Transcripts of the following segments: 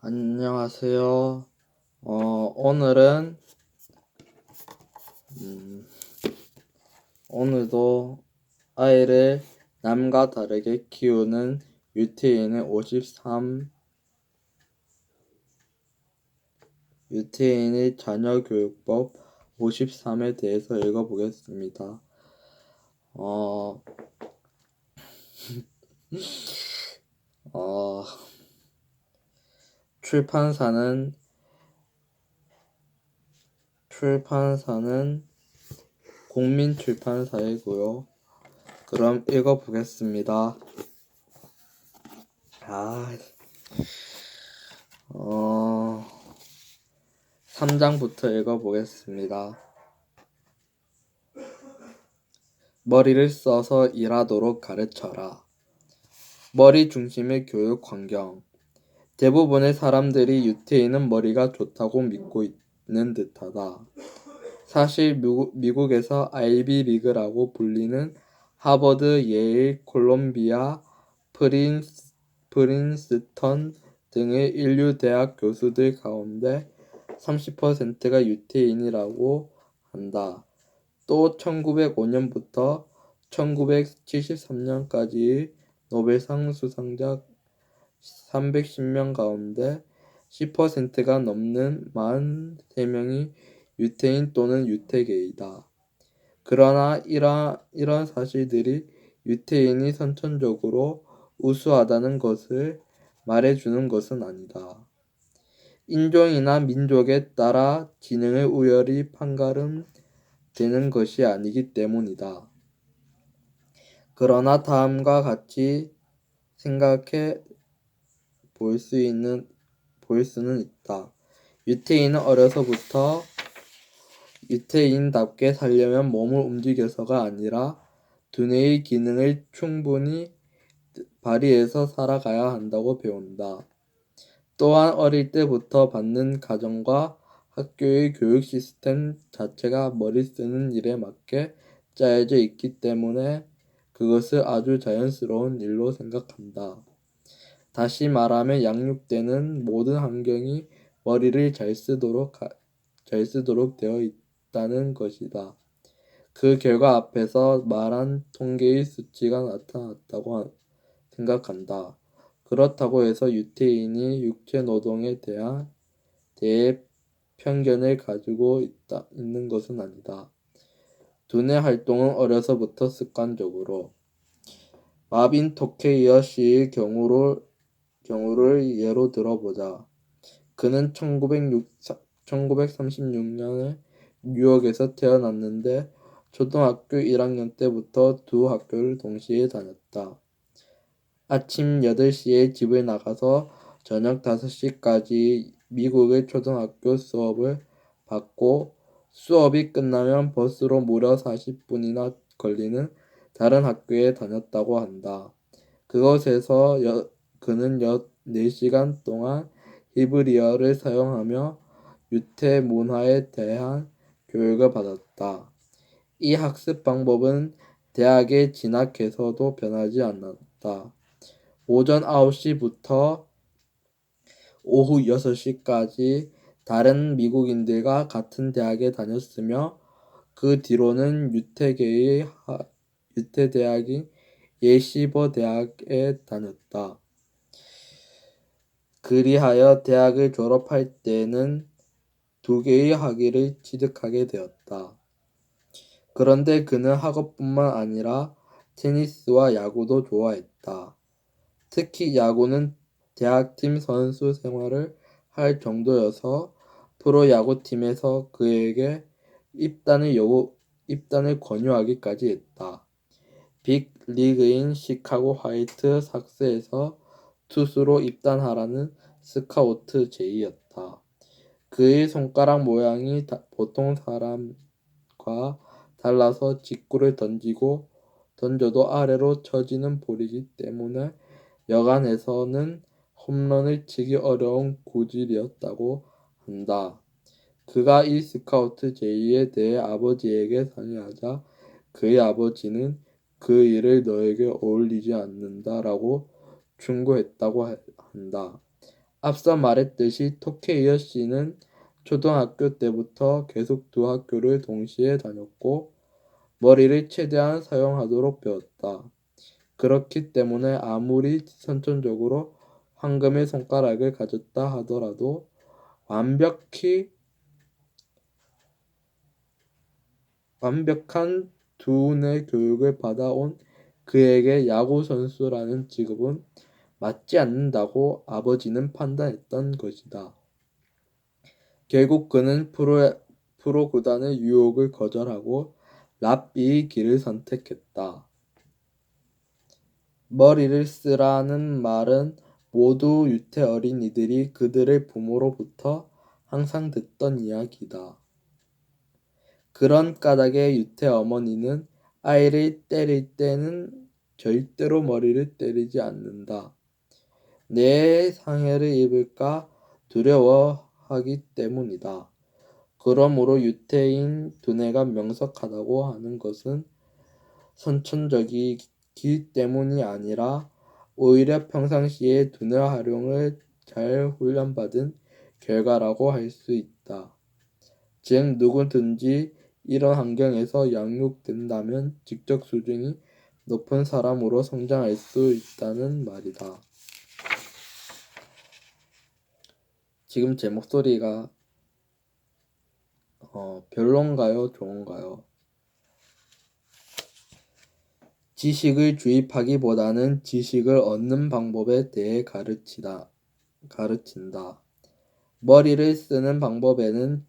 안녕하세요. 오늘은 오늘도 아이를 남과 다르게 키우는 유태인의 53 유태인의 자녀교육법 53에 대해서 읽어보겠습니다. 어, 어, 출판사는 국민출판사이고요. 그럼 읽어보겠습니다. 3장부터 읽어보겠습니다. 머리를 써서 일하도록 가르쳐라. 머리 중심의 교육 환경. 대부분의 사람들이 유태인은 머리가 좋다고 믿고 있는 듯하다. 사실 미국에서 아이비 리그라고 불리는 하버드, 예일, 콜롬비아, 프린스턴 등의 인류 대학 교수들 가운데 30%가 유태인이라고 한다. 또 1905년부터 1973년까지의 노벨상 수상자 310명 가운데 10%가 넘는 43명이 유태인 또는 유태계이다. 그러나 이러한 사실들이 유태인이 선천적으로 우수하다는 것을 말해주는 것은 아니다. 인종이나 민족에 따라 지능의 우열이 판가름되는 것이 아니기 때문이다. 그러나 다음과 같이 생각해 볼 수는 있다. 유태인은 어려서부터 유태인답게 살려면 몸을 움직여서가 아니라 두뇌의 기능을 충분히 발휘해서 살아가야 한다고 배운다. 또한 어릴 때부터 받는 가정과 학교의 교육 시스템 자체가 머리 쓰는 일에 맞게 짜여져 있기 때문에 그것을 아주 자연스러운 일로 생각한다. 다시 말하면 양육되는 모든 환경이 머리를 잘 쓰도록 되어 있다는 것이다. 그 결과 앞에서 말한 통계의 수치가 나타났다고 생각한다. 그렇다고 해서 유태인이 육체 노동에 대해 편견을 가지고 있는 것은 아니다. 두뇌 활동은 어려서부터 습관적으로. 마빈 토케이어 씨의 경우를 예로 들어보자. 그는 1936년에 뉴욕에서 태어났는데 초등학교 1학년 때부터 두 학교를 동시에 다녔다. 아침 8시에 집을 나가서 저녁 5시까지 미국의 초등학교 수업을 받고 수업이 끝나면 버스로 무려 40분이나 걸리는 다른 학교에 다녔다고 한다. 그곳에서 그는 4시간 동안 히브리어를 사용하며 유태 문화에 대한 교육을 받았다. 이 학습 방법은 대학에 진학해서도 변하지 않았다. 오전 9시부터 오후 6시까지 다른 미국인들과 같은 대학에 다녔으며 그 뒤로는 유태대학인 예시버 대학에 다녔다. 그리하여 대학을 졸업할 때는 2개의 학위를 취득하게 되었다. 그런데 그는 학업뿐만 아니라 테니스와 야구도 좋아했다. 특히 야구는 대학팀 선수 생활을 할 정도여서 프로야구팀에서 그에게 입단을 권유하기까지 했다. 빅리그인 시카고 화이트 삭스에서 투수로 입단하라는 스카우트 제의였다. 그의 손가락 모양이 보통 사람과 달라서 직구를 던져도 아래로 쳐지는 볼이기 때문에 여간에서는 홈런을 치기 어려운 구질이었다고 한다. 그가 이 스카우트 제의에 대해 아버지에게 상의하자 그의 아버지는 그 일을 너에게 어울리지 않는다라고 충고했다고 한다. 앞서 말했듯이 토케이어 씨는 초등학교 때부터 계속 두 학교를 동시에 다녔고 머리를 최대한 사용하도록 배웠다. 그렇기 때문에 아무리 선천적으로 황금의 손가락을 가졌다 하더라도 완벽한 두뇌 교육을 받아온 그에게 야구 선수라는 직업은 맞지 않는다고 아버지는 판단했던 것이다. 결국 그는 프로 구단의 유혹을 거절하고 랍비의 길을 선택했다. 머리를 쓰라는 말은 모두 유태 어린이들이 그들의 부모로부터 항상 듣던 이야기다. 그런 까닭에 유태 어머니는 아이를 때릴 때는 절대로 머리를 때리지 않는다. 내 상해를 입을까 두려워하기 때문이다. 그러므로 유태인 두뇌가 명석하다고 하는 것은 선천적이기 때문이 아니라 오히려 평상시에 두뇌 활용을 잘 훈련받은 결과라고 할 수 있다. 즉 누구든지 이런 환경에서 양육된다면 지적 수준이 높은 사람으로 성장할 수 있다는 말이다. 지금 제 목소리가 별론가요? 좋은가요? 지식을 주입하기보다는 지식을 얻는 방법에 대해 가르친다. 머리를 쓰는 방법에는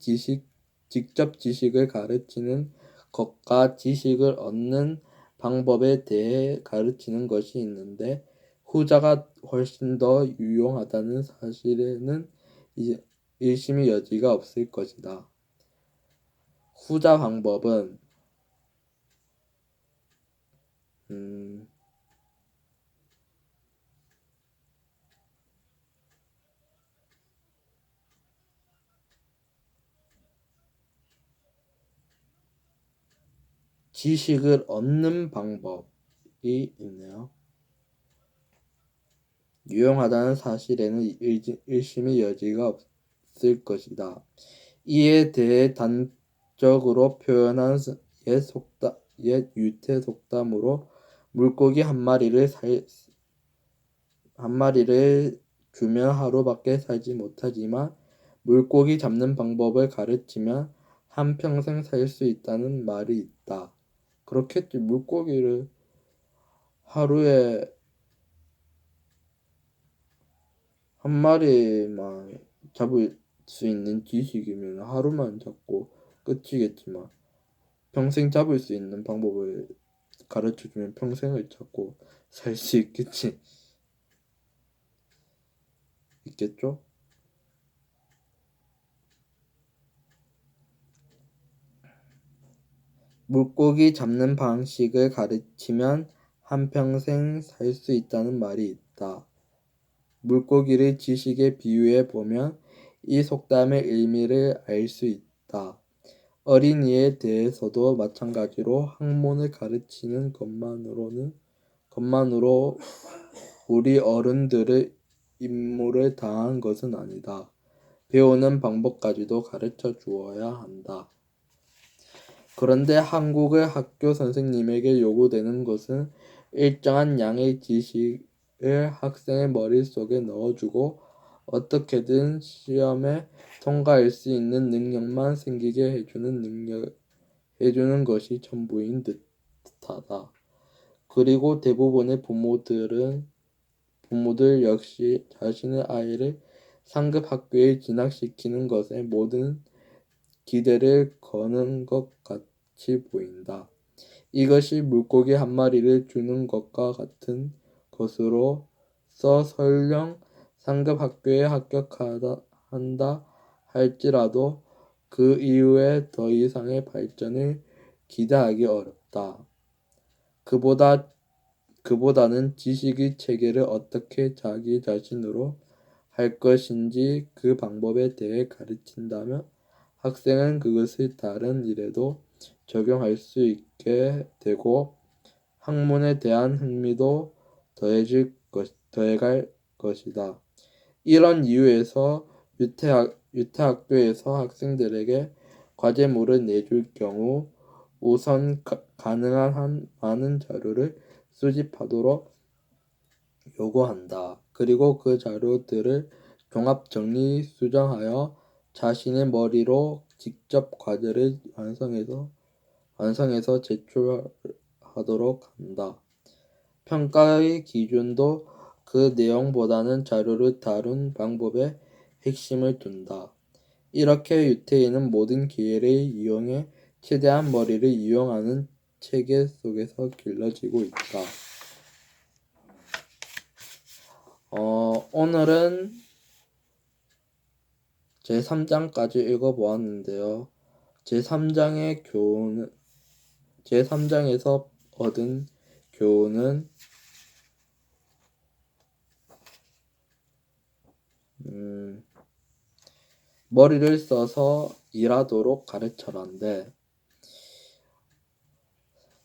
직접 지식을 가르치는 것과 지식을 얻는 방법에 대해 가르치는 것이 있는데 후자가 훨씬 더 유용하다는 사실에는 의심의 여지가 없을 것이다. 후자 방법은 지식을 얻는 방법이 있네요. 유용하다는 사실에는 의심의 여지가 없을 것이다. 이에 대해 단적으로 표현한 옛 유태 속담으로 물고기 한 마리를 주면 하루밖에 살지 못하지만 물고기 잡는 방법을 가르치면 한평생 살 수 있다는 말이 있다. 그렇겠지. 물고기를 하루에 한 마리만 잡을 수 있는 지식이면 하루만 잡고 끝이겠지만 평생 잡을 수 있는 방법을 가르쳐주면 평생을 잡고 살 수 있겠죠? 물고기 잡는 방식을 가르치면 한평생 살 수 있다는 말이 있다. 물고기를 지식에 비유해 보면 이 속담의 의미를 알 수 있다. 어린이에 대해서도 마찬가지로 학문을 가르치는 것만으로 우리 어른들의 임무를 다한 것은 아니다. 배우는 방법까지도 가르쳐 주어야 한다. 그런데 한국의 학교 선생님에게 요구되는 것은 일정한 양의 지식을 학생의 머릿속에 넣어주고 어떻게든 시험에 통과할 수 있는 능력만 생기게 해주는 것이 전부인 듯하다. 그리고 대부분의 부모들 역시 자신의 아이를 상급 학교에 진학시키는 것에 모든 기대를 거는 것 같이 보인다. 이것이 물고기 한 마리를 주는 것과 같은 것으로서 설령 상급 학교에 합격한다 할지라도 그 이후에 더 이상의 발전을 기대하기 어렵다. 그보다는 지식의 체계를 어떻게 자기 자신으로 할 것인지 그 방법에 대해 가르친다면 학생은 그것을 다른 일에도 적용할 수 있게 되고 학문에 대한 흥미도 더해갈 것이다. 이런 이유에서 유태학교에서 학생들에게 과제물을 내줄 경우 우선 가능한 한 많은 자료를 수집하도록 요구한다. 그리고 그 자료들을 종합 정리 수정하여 자신의 머리로 직접 과제를 완성해서 제출하도록 한다. 평가의 기준도 그 내용보다는 자료를 다룬 방법에 핵심을 둔다. 이렇게 유태인은 모든 기회를 이용해 최대한 머리를 이용하는 체계 속에서 길러지고 있다. 오늘은 제3장까지 읽어보았는데요. 제3장에서 얻은 교훈은 머리를 써서 일하도록 가르쳐라인데,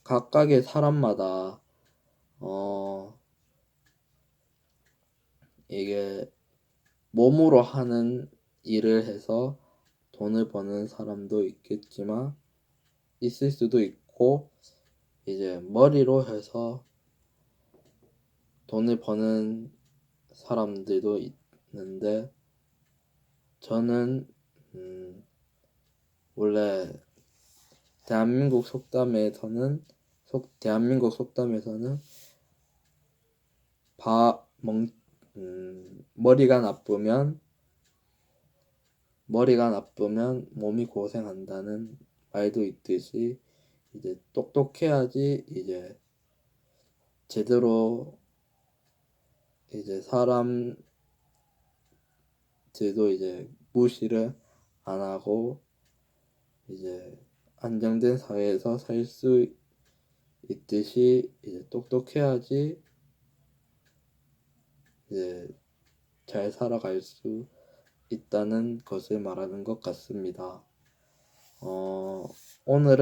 각각의 사람마다 이게 몸으로 하는 일을 해서 돈을 버는 사람도 있을 수도 있고, 이제 머리로 해서 돈을 버는 사람들도 있는데, 저는 원래 대한민국 속담에서는 머리가 나쁘면 몸이 고생한다는 말도 있듯이, 이제 똑똑해야지 이제 제대로 이제 사람들도 이제 무시를 안 하고 이제 안정된 사회에서 살 수 있듯이, 이제 똑똑해야지 이제 잘 살아갈 수 있다는 것을 말하는 것 같습니다. 오늘은